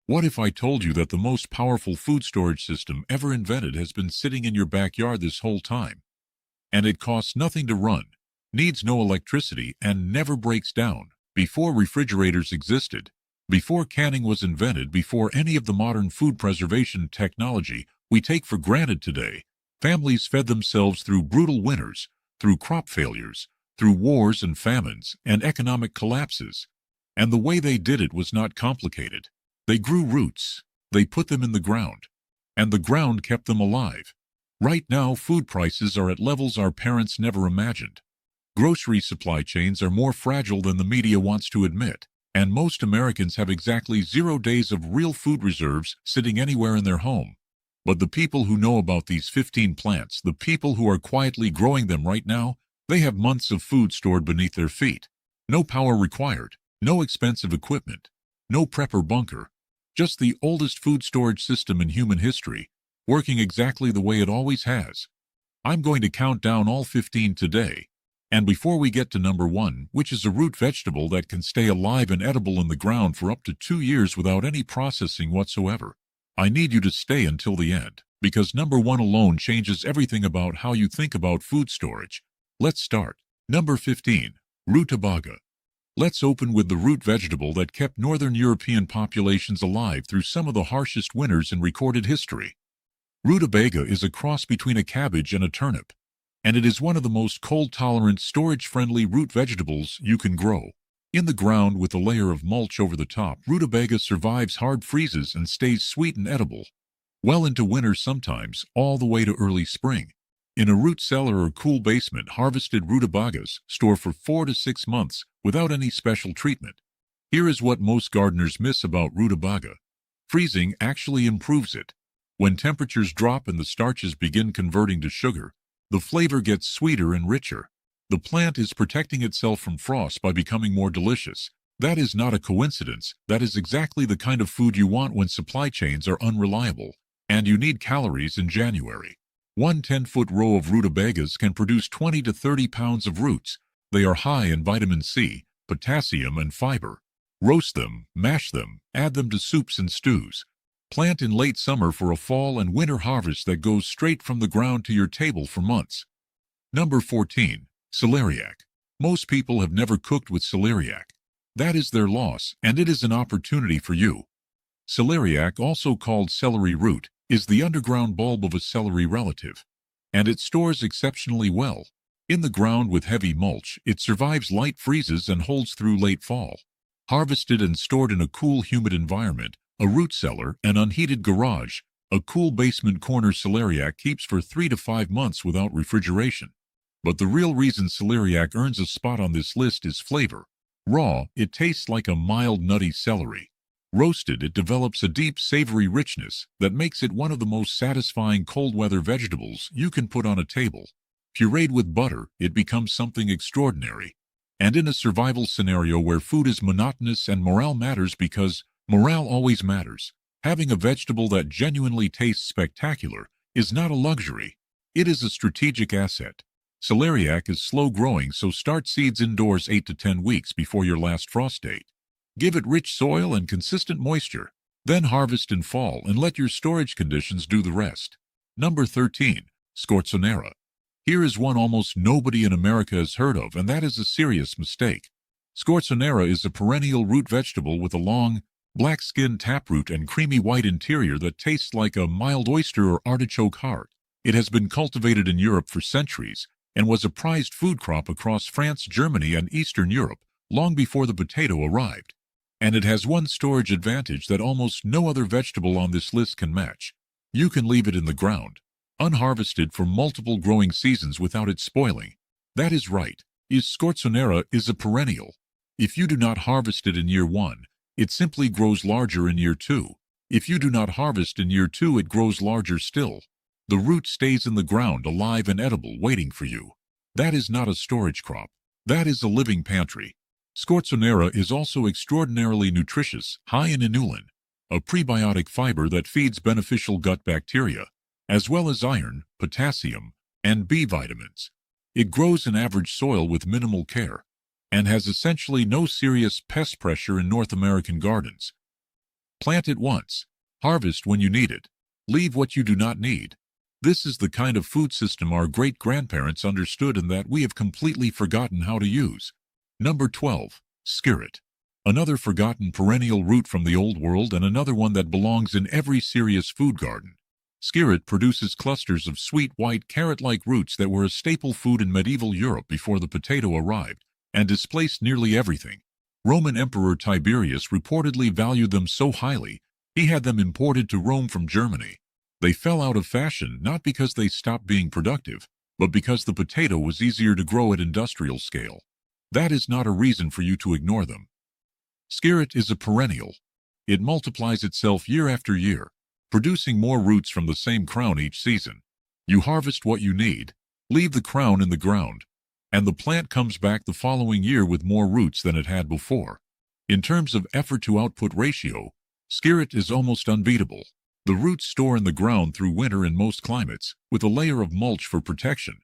What if I told you that the most powerful food storage system ever invented has been sitting in your backyard this whole time? And it costs nothing to run, needs no electricity, and never breaks down. Before refrigerators existed, before canning was invented, before any of the modern food preservation technology we take for granted today, families fed themselves through brutal winters, through crop failures, through wars and famines and economic collapses. And the way they did it was not complicated. They grew roots, they put them in the ground, and the ground kept them alive. Right now, food prices are at levels our parents never imagined. Grocery supply chains are more fragile than the media wants to admit, and most Americans have exactly 0 days of real food reserves sitting anywhere in their home. But the people who know about these 15 plants, the people who are quietly growing them right now, they have months of food stored beneath their feet. No power required, no expensive equipment, no prepper bunker. Just the oldest food storage system in human history, working exactly the way it always has. I'm going to count down all 15 today. And before we get to number 1, which is a root vegetable that can stay alive and edible in the ground for up to 2 years without any processing whatsoever, I need you to stay until the end, because number 1 alone changes everything about how you think about food storage. Let's start. Number 15. Rutabaga. Let's open with the root vegetable that kept northern European populations alive through some of the harshest winters in recorded history. Rutabaga is a cross between a cabbage and a turnip, and it is one of the most cold-tolerant, storage-friendly root vegetables you can grow. In the ground with a layer of mulch over the top, rutabaga survives hard freezes and stays sweet and edible, well into winter, sometimes all the way to early spring. In a root cellar or cool basement, harvested rutabagas store for 4 to 6 months without any special treatment. Here is what most gardeners miss about rutabaga. Freezing actually improves it. When temperatures drop and the starches begin converting to sugar, the flavor gets sweeter and richer. The plant is protecting itself from frost by becoming more delicious. That is not a coincidence. That is exactly the kind of food you want when supply chains are unreliable, and you need calories in January. One 10-foot row of rutabagas can produce 20 to 30 pounds of roots. They are high in vitamin C, potassium, and fiber. Roast them, mash them, add them to soups and stews. Plant in late summer for a fall and winter harvest that goes straight from the ground to your table for months. Number 14. Celeriac. Most people have never cooked with celeriac. That is their loss, and it is an opportunity for you. Celeriac, also called celery root, is the underground bulb of a celery relative, and it stores exceptionally well. In the ground with heavy mulch, it survives light freezes and holds through late fall. Harvested and stored in a cool, humid environment, a root cellar, an unheated garage, a cool basement corner, celeriac keeps for 3 to 5 months without refrigeration. But the real reason celeriac earns a spot on this list is flavor. Raw, it tastes like a mild, nutty celery. Roasted, it develops a deep, savory richness that makes it one of the most satisfying cold-weather vegetables you can put on a table. Pureed with butter, it becomes something extraordinary. And in a survival scenario where food is monotonous and morale matters, because morale always matters, having a vegetable that genuinely tastes spectacular is not a luxury. It is a strategic asset. Celeriac is slow-growing, so start seeds indoors 8 to 10 weeks before your last frost date. Give it rich soil and consistent moisture. Then harvest in fall and let your storage conditions do the rest. Number 13. Scorzonera. Here is one almost nobody in America has heard of, and that is a serious mistake. Scorzonera is a perennial root vegetable with a long, black-skinned taproot and creamy white interior that tastes like a mild oyster or artichoke heart. It has been cultivated in Europe for centuries and was a prized food crop across France, Germany, and Eastern Europe long before the potato arrived. And it has one storage advantage that almost no other vegetable on this list can match. You can leave it in the ground, unharvested for multiple growing seasons without it spoiling. That is right. Scorzonera is a perennial. If you do not harvest it in year 1, it simply grows larger in year 2. If you do not harvest in year 2, it grows larger still. The root stays in the ground, alive and edible, waiting for you. That is not a storage crop. That is a living pantry. Scorzonera is also extraordinarily nutritious, high in inulin, a prebiotic fiber that feeds beneficial gut bacteria, as well as iron, potassium, and B vitamins. It grows in average soil with minimal care, and has essentially no serious pest pressure in North American gardens. Plant it once. Harvest when you need it. Leave what you do not need. This is the kind of food system our great-grandparents understood and that we have completely forgotten how to use. Number 12. Skirret. Another forgotten perennial root from the old world and another one that belongs in every serious food garden. Skirret produces clusters of sweet white carrot-like roots that were a staple food in medieval Europe before the potato arrived and displaced nearly everything. Roman Emperor Tiberius reportedly valued them so highly, he had them imported to Rome from Germany. They fell out of fashion not because they stopped being productive, but because the potato was easier to grow at industrial scale. That is not a reason for you to ignore them. Skirret is a perennial. It multiplies itself year after year, producing more roots from the same crown each season. You harvest what you need, leave the crown in the ground, and the plant comes back the following year with more roots than it had before. In terms of effort to output ratio, skirret is almost unbeatable. The roots store in the ground through winter in most climates, with a layer of mulch for protection.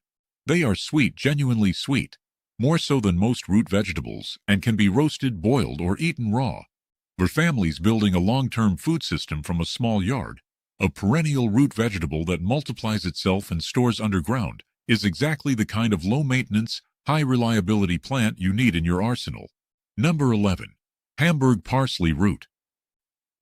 They are sweet, genuinely sweet, more so than most root vegetables, and can be roasted, boiled, or eaten raw. For families building a long-term food system from a small yard, a perennial root vegetable that multiplies itself and stores underground is exactly the kind of low-maintenance, high-reliability plant you need in your arsenal. Number 11. Hamburg parsley root.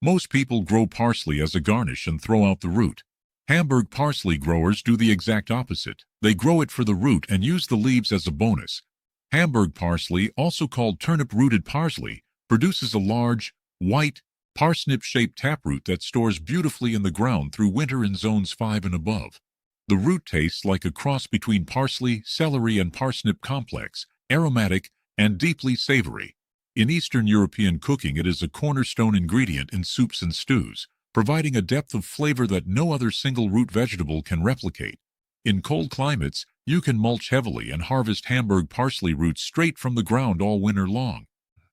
Most people grow parsley as a garnish and throw out the root. Hamburg parsley growers do the exact opposite. They grow it for the root and use the leaves as a bonus. Hamburg parsley, also called turnip-rooted parsley, produces a large, white, parsnip-shaped taproot that stores beautifully in the ground through winter in zones 5 and above. The root tastes like a cross between parsley, celery, and parsnip complex, aromatic, and deeply savory. In Eastern European cooking, it is a cornerstone ingredient in soups and stews, providing a depth of flavor that no other single root vegetable can replicate. In cold climates, you can mulch heavily and harvest Hamburg parsley roots straight from the ground all winter long.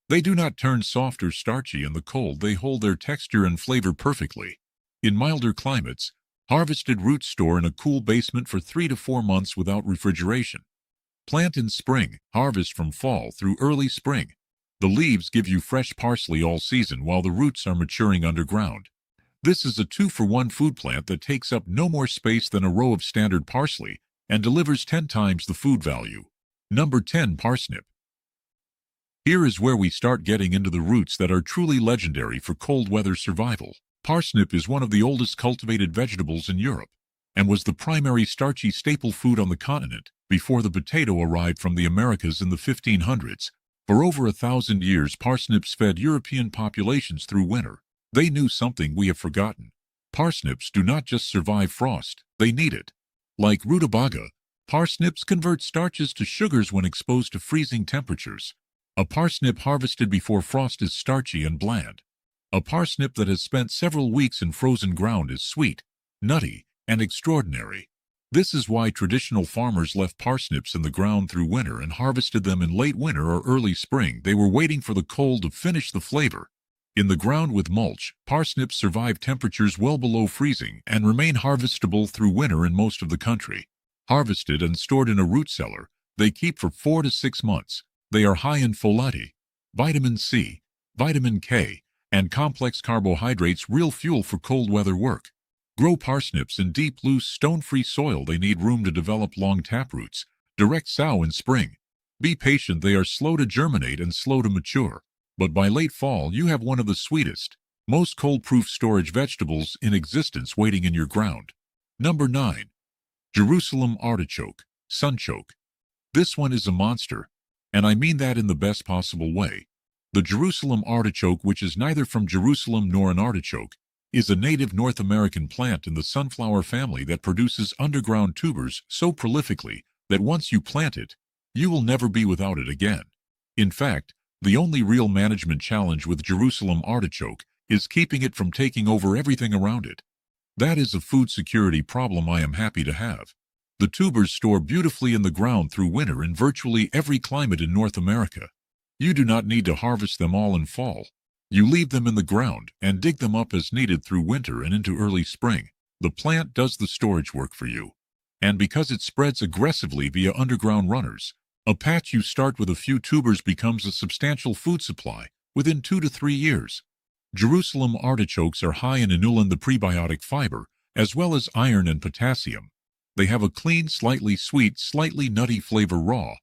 They do not turn soft or starchy in the cold, they hold their texture and flavor perfectly. In milder climates, harvested roots store in a cool basement for 3 to 4 months without refrigeration. Plant in spring, harvest from fall through early spring. The leaves give you fresh parsley all season while the roots are maturing underground. This is a 2-for-1 food plant that takes up no more space than a row of standard parsley and delivers 10 times the food value. Number 10. Parsnip. Here is where we start getting into the roots that are truly legendary for cold weather survival. Parsnip is one of the oldest cultivated vegetables in Europe and was the primary starchy staple food on the continent before the potato arrived from the Americas in the 1500s. For over 1,000 years, parsnips fed European populations through winter. They knew something we have forgotten. Parsnips do not just survive frost, they need it. Like rutabaga, parsnips convert starches to sugars when exposed to freezing temperatures. A parsnip harvested before frost is starchy and bland. A parsnip that has spent several weeks in frozen ground is sweet, nutty, and extraordinary. This is why traditional farmers left parsnips in the ground through winter and harvested them in late winter or early spring. They were waiting for the cold to finish the flavor. In the ground with mulch, parsnips survive temperatures well below freezing and remain harvestable through winter in most of the country. Harvested and stored in a root cellar, they keep for 4 to 6 months. They are high in folate, vitamin C, vitamin K, and complex carbohydrates, real fuel for cold weather work. Grow parsnips in deep, loose, stone-free soil. They need room to develop long taproots. Direct sow in spring. Be patient, they are slow to germinate and slow to mature. But by late fall, you have one of the sweetest, most cold-proof storage vegetables in existence waiting in your ground. Number 9. Jerusalem artichoke, sunchoke. This one is a monster, and I mean that in the best possible way. The Jerusalem artichoke, which is neither from Jerusalem nor an artichoke, is a native North American plant in the sunflower family that produces underground tubers so prolifically that once you plant it, you will never be without it again. In fact, the only real management challenge with Jerusalem artichoke is keeping it from taking over everything around it. That is a food security problem I am happy to have. The tubers store beautifully in the ground through winter in virtually every climate in North America. You do not need to harvest them all in fall. You leave them in the ground and dig them up as needed through winter and into early spring. The plant does the storage work for you. And because it spreads aggressively via underground runners, a patch you start with a few tubers becomes a substantial food supply within 2 to 3 years. Jerusalem artichokes are high in inulin, the prebiotic fiber, as well as iron and potassium. They have a clean, slightly sweet, slightly nutty flavor raw,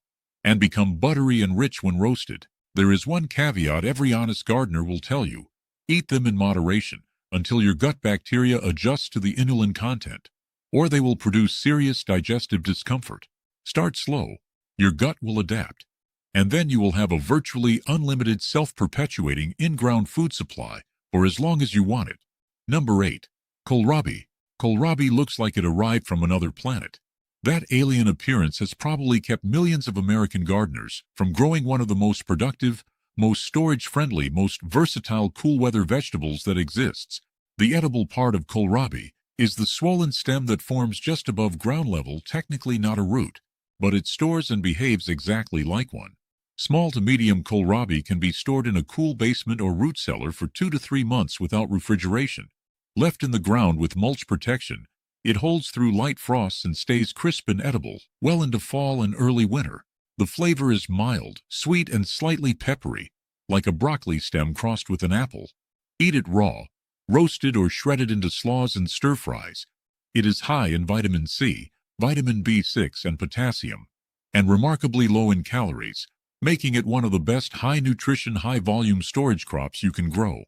and become buttery and rich when roasted. There is one caveat every honest gardener will tell you: eat them in moderation until your gut bacteria adjust to the inulin content, or they will produce serious digestive discomfort. Start slow. Your gut will adapt, and then you will have a virtually unlimited self-perpetuating in-ground food supply for as long as you want it. Number 8. Kohlrabi. Kohlrabi looks like it arrived from another planet. That alien appearance has probably kept millions of American gardeners from growing one of the most productive, most storage-friendly, most versatile cool-weather vegetables that exists. The edible part of kohlrabi is the swollen stem that forms just above ground level, technically not a root, but it stores and behaves exactly like one. Small to medium kohlrabi can be stored in a cool basement or root cellar for 2 to 3 months without refrigeration. Left in the ground with mulch protection, it holds through light frosts and stays crisp and edible well into fall and early winter. The flavor is mild, sweet, and slightly peppery, like a broccoli stem crossed with an apple. Eat it raw, roasted, or shredded into slaws and stir-fries. It is high in vitamin C, vitamin B6, and potassium, and remarkably low in calories, making it one of the best high-nutrition, high-volume storage crops you can grow.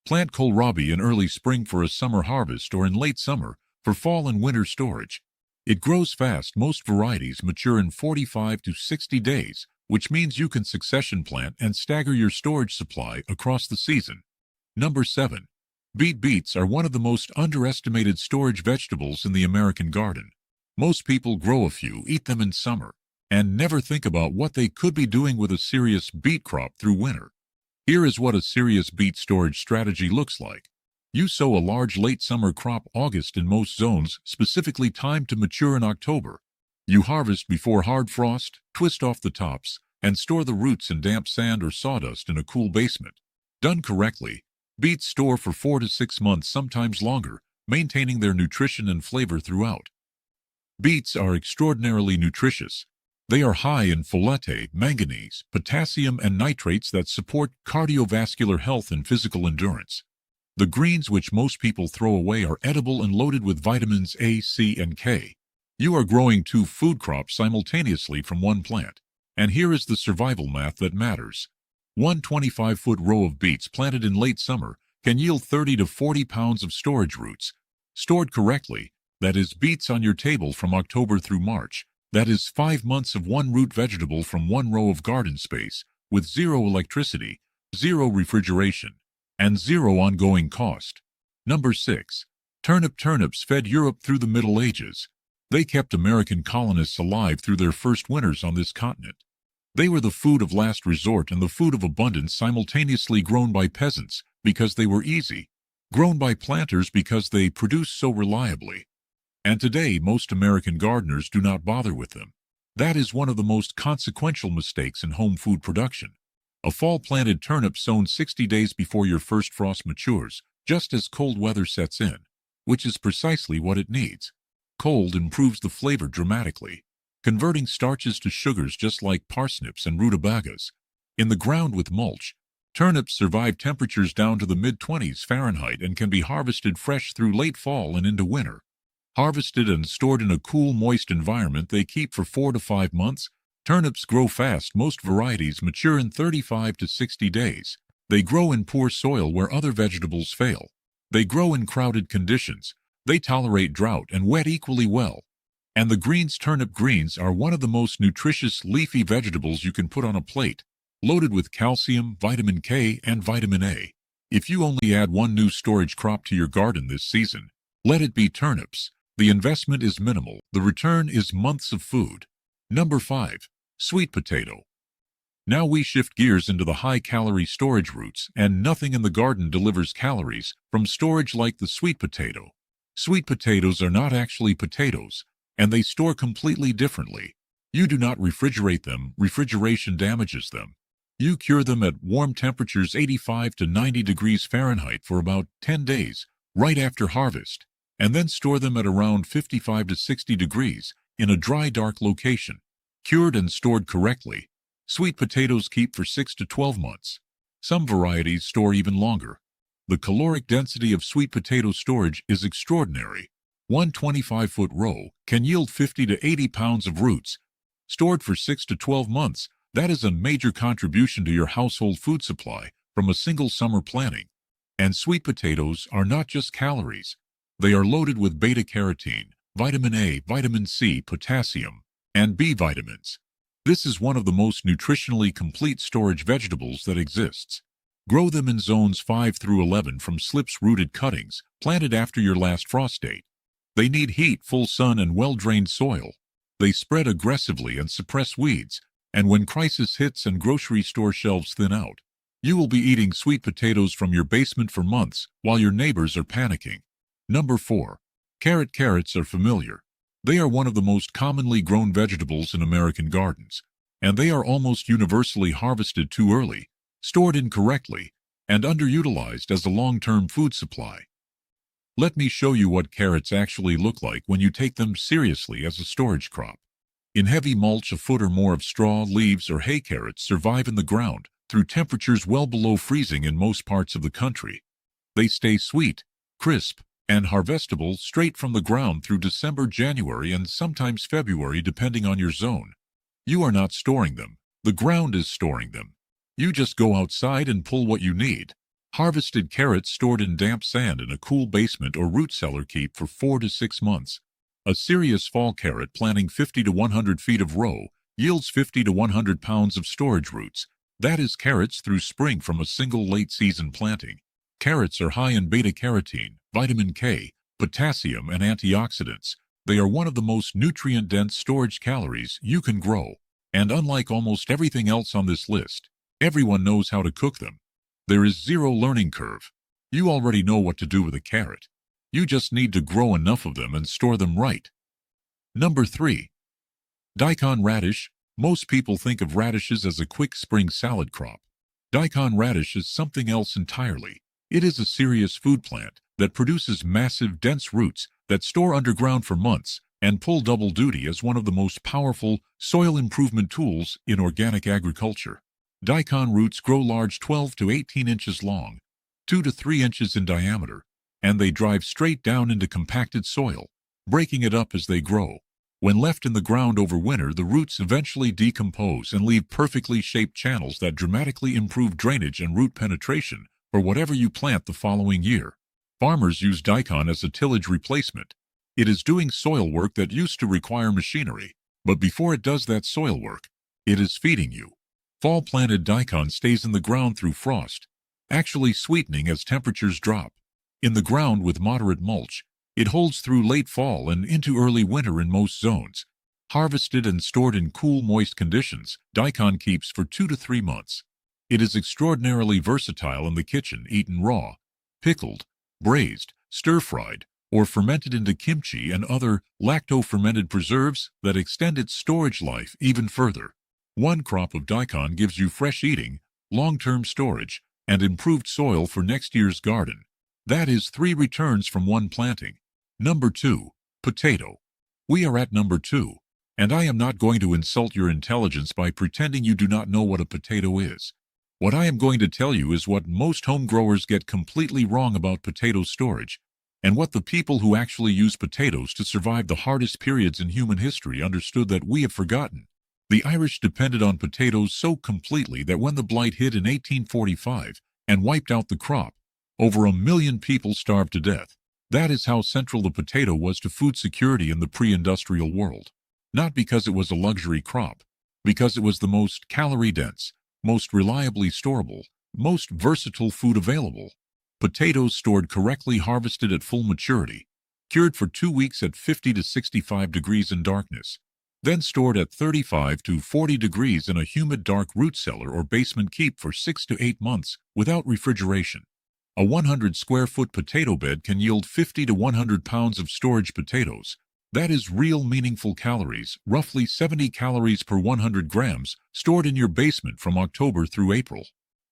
Plant kohlrabi in early spring for a summer harvest or in late summer for fall and winter storage. It grows fast. Most varieties mature in 45 to 60 days, which means you can succession plant and stagger your storage supply across the season. Number 7. Beets are one of the most underestimated storage vegetables in the American garden. Most people grow a few, eat them in summer, and never think about what they could be doing with a serious beet crop through winter. Here is what a serious beet storage strategy looks like. You sow a large late summer crop August in most zones, specifically timed to mature in October. You harvest before hard frost, twist off the tops, and store the roots in damp sand or sawdust in a cool basement. Done correctly, beets store for 4 to 6 months, sometimes longer, maintaining their nutrition and flavor throughout. Beets are extraordinarily nutritious. They are high in folate, manganese, potassium, and nitrates that support cardiovascular health and physical endurance. The greens, which most people throw away, are edible and loaded with vitamins A, C, and K. You are growing 2 food crops simultaneously from one plant. And here is the survival math that matters. One 25-foot row of beets planted in late summer can yield 30 to 40 pounds of storage roots. Stored correctly, that is beets on your table from October through March. That is 5 months of one root vegetable from one row of garden space, with 0 electricity, 0 refrigeration, and 0 ongoing cost. Number 6. Turnips fed Europe through the Middle Ages. They kept American colonists alive through their first winters on this continent. They were the food of last resort and the food of abundance, simultaneously grown by peasants because they were easy, grown by planters because they produced so reliably. And today, most American gardeners do not bother with them. That is one of the most consequential mistakes in home food production. A fall-planted turnip sown 60 days before your first frost matures, just as cold weather sets in, which is precisely what it needs. Cold improves the flavor dramatically, converting starches to sugars just like parsnips and rutabagas. In the ground with mulch, turnips survive temperatures down to the mid-20s Fahrenheit and can be harvested fresh through late fall and into winter. Harvested and stored in a cool, moist environment, they keep for 4 to 5 months. Turnips grow fast. Most varieties mature in 35 to 60 days. They grow in poor soil where other vegetables fail. They grow in crowded conditions. They tolerate drought and wet equally well. And the greens, turnip greens, are one of the most nutritious leafy vegetables you can put on a plate, loaded with calcium, vitamin K, and vitamin A. If you only add one new storage crop to your garden this season, let it be turnips. The investment is minimal. The return is months of food. Number 5. Sweet potato. Now we shift gears into the high-calorie storage roots, and nothing in the garden delivers calories from storage like the sweet potato. Sweet potatoes are not actually potatoes, and they store completely differently. You do not refrigerate them. Refrigeration damages them. You cure them at warm temperatures 85 to 90 degrees Fahrenheit for about 10 days, right after harvest, and then store them at around 55 to 60 degrees in a dry, dark location. Cured and stored correctly, sweet potatoes keep for 6 to 12 months. Some varieties store even longer. The caloric density of sweet potato storage is extraordinary. One 25-foot row can yield 50 to 80 pounds of roots. Stored for 6 to 12 months, that is a major contribution to your household food supply from a single summer planting. And sweet potatoes are not just calories. They are loaded with beta-carotene, vitamin A, vitamin C, potassium, and B vitamins. This is one of the most nutritionally complete storage vegetables that exists. Grow them in zones 5 through 11 from slips-rooted cuttings planted after your last frost date. They need heat, full sun, and well-drained soil. They spread aggressively and suppress weeds, and when crisis hits and grocery store shelves thin out, you will be eating sweet potatoes from your basement for months while your neighbors are panicking. Number 4. Carrots are familiar. They are one of the most commonly grown vegetables in American gardens, and they are almost universally harvested too early, stored incorrectly, and underutilized as a long-term food supply. Let me show you what carrots actually look like when you take them seriously as a storage crop. In heavy mulch, a foot or more of straw, leaves, or hay, carrots survive in the ground through temperatures well below freezing in most parts of the country. They stay sweet, crisp, and harvestable straight from the ground through December, January, and sometimes February depending on your zone. You are not storing them. The ground is storing them. You just go outside and pull what you need. Harvested carrots stored in damp sand in a cool basement or root cellar keep for 4 to 6 months. A serious fall carrot planting 50 to 100 feet of row yields 50 to 100 pounds of storage roots. That is carrots through spring from a single late-season planting. Carrots are high in beta-carotene, vitamin K, potassium, and antioxidants. They are one of the most nutrient-dense storage calories you can grow. And unlike almost everything else on this list, everyone knows how to cook them. There is zero learning curve. You already know what to do with a carrot. You just need to grow enough of them and store them right. Number 3. Daikon radish. Most people think of radishes as a quick spring salad crop. Daikon radish is something else entirely. It is a serious food plant that produces massive, dense roots that store underground for months and pull double duty as one of the most powerful soil improvement tools in organic agriculture. Daikon roots grow large, 12 to 18 inches long, 2 to 3 inches in diameter, and they drive straight down into compacted soil, breaking it up as they grow. When left in the ground over winter, the roots eventually decompose and leave perfectly shaped channels that dramatically improve drainage and root penetration for whatever you plant the following year. Farmers use daikon as a tillage replacement. It is doing soil work that used to require machinery, but before it does that soil work, it is feeding you. Fall-planted daikon stays in the ground through frost, actually sweetening as temperatures drop. In the ground with moderate mulch, it holds through late fall and into early winter in most zones. Harvested and stored in cool, moist conditions, daikon keeps for 2 to 3 months. It is extraordinarily versatile in the kitchen, eaten raw, pickled, braised, stir-fried, or fermented into kimchi and other lacto-fermented preserves that extend its storage life even further. One crop of daikon gives you fresh eating, long-term storage, and improved soil for next year's garden. That is 3 returns from one planting. Number 2. Potato. We are at number 2, and I am not going to insult your intelligence by pretending you do not know what a potato is. What I am going to tell you is what most home growers get completely wrong about potato storage, and what the people who actually use potatoes to survive the hardest periods in human history understood that we have forgotten. The Irish depended on potatoes so completely that when the blight hit in 1845 and wiped out the crop, over 1 million people starved to death. That is how central the potato was to food security in the pre-industrial world. Not because it was a luxury crop, because it was the most calorie-dense, most reliably storable, most versatile food available. Potatoes stored correctly, harvested at full maturity, cured for 2 weeks at 50 to 65 degrees in darkness, then stored at 35 to 40 degrees in a humid dark root cellar or basement keep for 6 to 8 months without refrigeration. A 100-square-foot potato bed can yield 50 to 100 pounds of storage potatoes. That is real meaningful calories, roughly 70 calories per 100 grams, stored in your basement from October through April.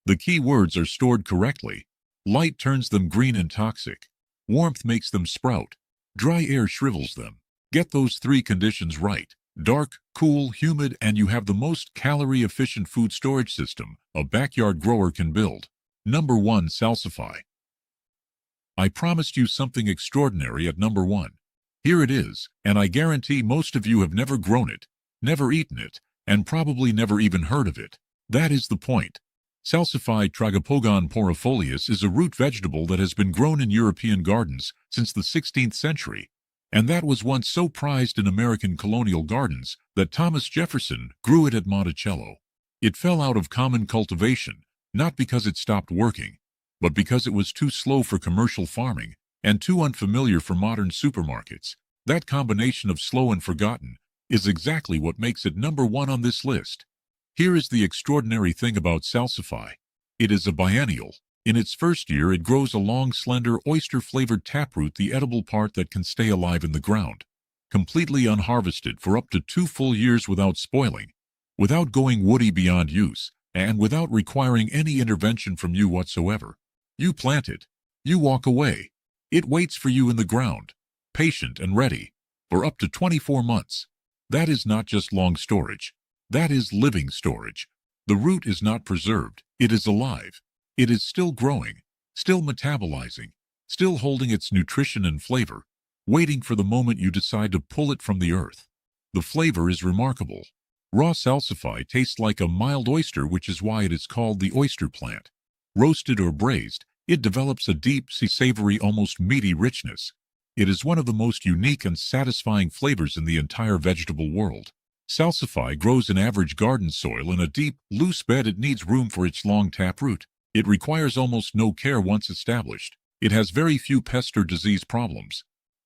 The key words are stored correctly. Light turns them green and toxic. Warmth makes them sprout. Dry air shrivels them. Get those 3 conditions right. Dark, cool, humid, and you have the most calorie-efficient food storage system a backyard grower can build. Number 1. Salsify. I promised you something extraordinary at number 1. Here it is, and I guarantee most of you have never grown it, never eaten it, and probably never even heard of it. That is the point. Salsify Tragopogon porifolius is a root vegetable that has been grown in European gardens since the 16th century, and that was once so prized in American colonial gardens that Thomas Jefferson grew it at Monticello. It fell out of common cultivation, not because it stopped working, but because it was too slow for commercial farming and too unfamiliar for modern supermarkets. That combination of slow and forgotten is exactly what makes it number 1 on this list. Here is the extraordinary thing about salsify. It is a biennial. In its first year, it grows a long, slender, oyster-flavored taproot, the edible part that can stay alive in the ground, completely unharvested for up to 2 full years without spoiling, without going woody beyond use, and without requiring any intervention from you whatsoever. You plant it. You walk away. It waits for you in the ground, patient and ready, for up to 24 months. That is not just long storage. That is living storage. The root is not preserved. It is alive. It is still growing, still metabolizing, still holding its nutrition and flavor, waiting for the moment you decide to pull it from the earth. The flavor is remarkable. Raw salsify tastes like a mild oyster, which is why it is called the oyster plant. Roasted or braised, it develops a deep, savory, almost meaty richness. It is one of the most unique and satisfying flavors in the entire vegetable world. Salsify grows in average garden soil in a deep, loose bed. It needs room for its long taproot. It requires almost no care once established. It has very few pest or disease problems.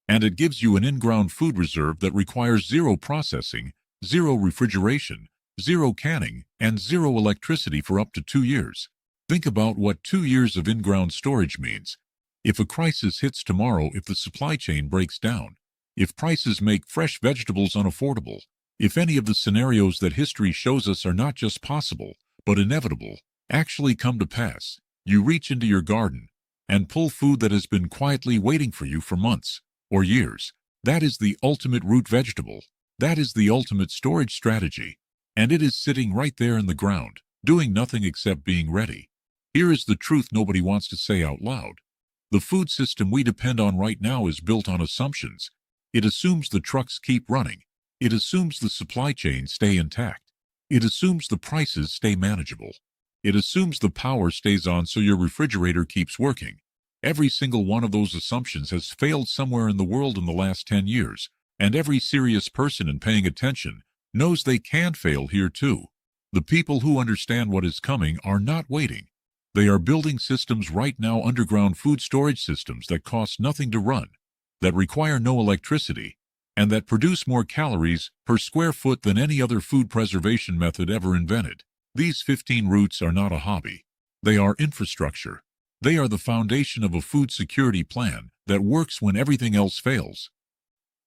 And it gives you an in-ground food reserve that requires 0 processing, 0 refrigeration, 0 canning, and 0 electricity for up to 2 years. Think about what 2 years of in-ground storage means. If a crisis hits tomorrow, if the supply chain breaks down, if prices make fresh vegetables unaffordable, if any of the scenarios that history shows us are not just possible, but inevitable, actually come to pass, you reach into your garden and pull food that has been quietly waiting for you for months or years. That is the ultimate root vegetable. That is the ultimate storage strategy. And it is sitting right there in the ground, doing nothing except being ready. Here is the truth nobody wants to say out loud. The food system we depend on right now is built on assumptions. It assumes the trucks keep running. It assumes the supply chains stay intact. It assumes the prices stay manageable. It assumes the power stays on so your refrigerator keeps working. Every single one of those assumptions has failed somewhere in the world in the last 10 years, and every serious person in paying attention knows they can fail here too. The people who understand what is coming are not waiting. They are building systems right now, underground food storage systems that cost nothing to run, that require no electricity, and that produce more calories per square foot than any other food preservation method ever invented. These 15 roots are not a hobby. They are infrastructure. They are the foundation of a food security plan that works when everything else fails.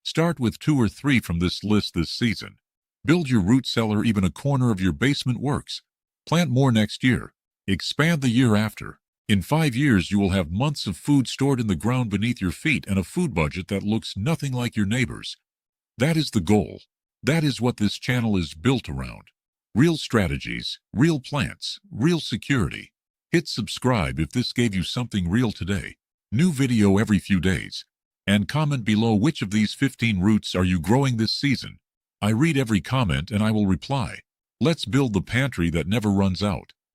Start with 2 or 3 from this list this season. Build your root cellar. Even a corner of your basement works. Plant more next year. Expand the year after. In 5 years, you will have months of food stored in the ground beneath your feet and a food budget that looks nothing like your neighbor's. That is the goal. That is what this channel is built around. Real strategies, real plants, real security. Hit subscribe if this gave you something real today. New video every few days. And comment below which of these 15 roots are you growing this season. I read every comment and I will reply. Let's build the pantry that never runs out.